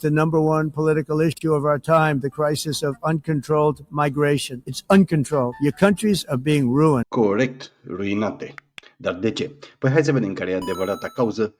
The number one political issue of our time, the crisis of uncontrolled migration. It's uncontrolled. Your countries are being ruined. Corect, ruinate. Dar de ce? Păi hai să vedem care e adevărata cauză,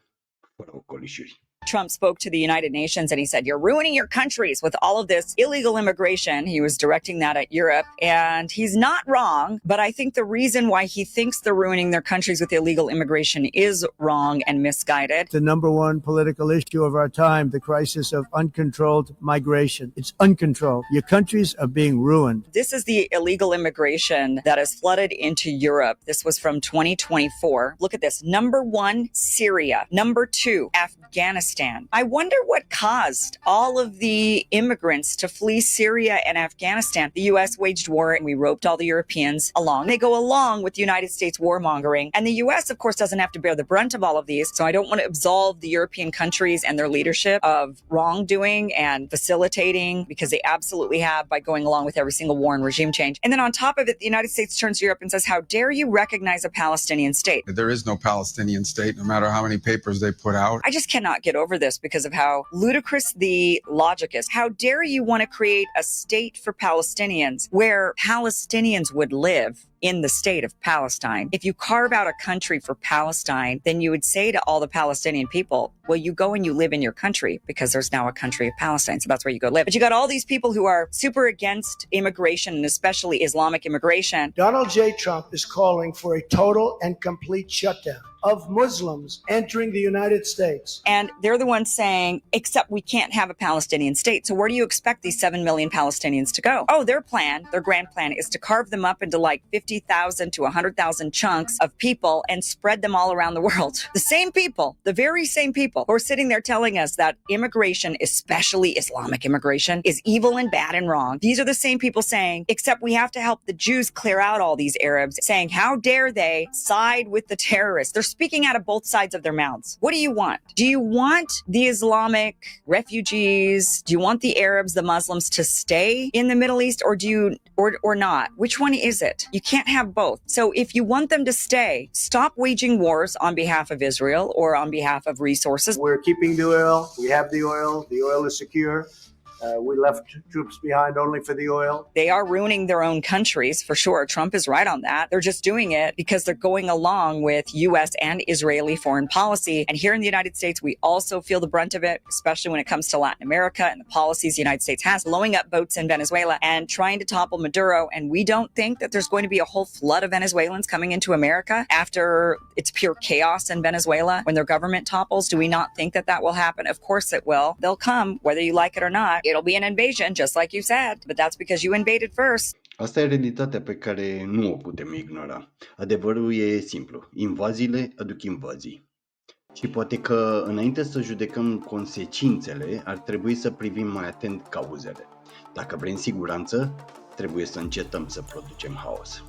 fără ocolișuri. Trump spoke to the United Nations and he said, you're ruining your countries with all of this illegal immigration. He was directing that at Europe. And he's not wrong, but I think the reason why he thinks they're ruining their countries with illegal immigration is wrong and misguided. The number one political issue of our time, the crisis of uncontrolled migration. It's uncontrolled. Your countries are being ruined. This is the illegal immigration that has flooded into Europe. This was from 2024. Look at this. Number one, Syria. Number two, Afghanistan. I wonder what caused all of the immigrants to flee Syria and Afghanistan. The U.S. waged war and we roped all the Europeans along. They go along with the United States warmongering. And the U.S., of course, doesn't have to bear the brunt of all of these. So I don't want to absolve the European countries and their leadership of wrongdoing and facilitating, because they absolutely have, by going along with every single war and regime change. And then on top of it, the United States turns to Europe and says, how dare you recognize a Palestinian state? There is no Palestinian state, no matter how many papers they put out. I just cannot get over this because of how ludicrous the logic is. How dare you want to create a state for Palestinians where Palestinians would live in the state of Palestine? If you carve out a country for Palestine, then you would say to all the Palestinian people, well, you go and you live in your country because there's now a country of Palestine. So that's where you go live. But you got all these people who are super against immigration and especially Islamic immigration. Donald J. Trump is calling for a total and complete shutdown of Muslims entering the United States. And they're the ones saying, except we can't have a Palestinian state. So where do you expect these 7 million Palestinians to go? Oh, their grand plan is to carve them up into like 50,000 to 100,000 chunks of people and spread them all around the world. The same people, the very same people who are sitting there telling us that immigration, especially Islamic immigration, is evil and bad and wrong. These are the same people saying, except we have to help the Jews clear out all these Arabs, saying, how dare they side with the terrorists? They're speaking out of both sides of their mouths. What do you want? Do you want the Islamic refugees? Do you want the Arabs, the Muslims to stay in the Middle East, or do you or not? Which one is it? You can't have both. So if you want them to stay, stop waging wars on behalf of Israel or on behalf of resources. We're keeping the oil. We have the oil. The oil is secure. We left troops behind only for the oil. They are ruining their own countries, for sure. Trump is right on that. They're just doing it because they're going along with U.S. and Israeli foreign policy. And here in the United States, we also feel the brunt of it, especially when it comes to Latin America and the policies the United States has, blowing up boats in Venezuela and trying to topple Maduro. And we don't think that there's going to be a whole flood of Venezuelans coming into America after it's pure chaos in Venezuela when their government topples. Do we not think that that will happen? Of course it will. They'll come, whether you like it or not. It'll be an invasion, just like you said, but that's because you invaded first. Asta e realitatea pe care nu o putem ignora. Adevărul e simplu. Invaziile aduc invazii. Și poate că înainte să judecăm consecințele, ar trebui să privim mai atent cauzele. Dacă vrem siguranță, trebuie să încetăm să producem haos.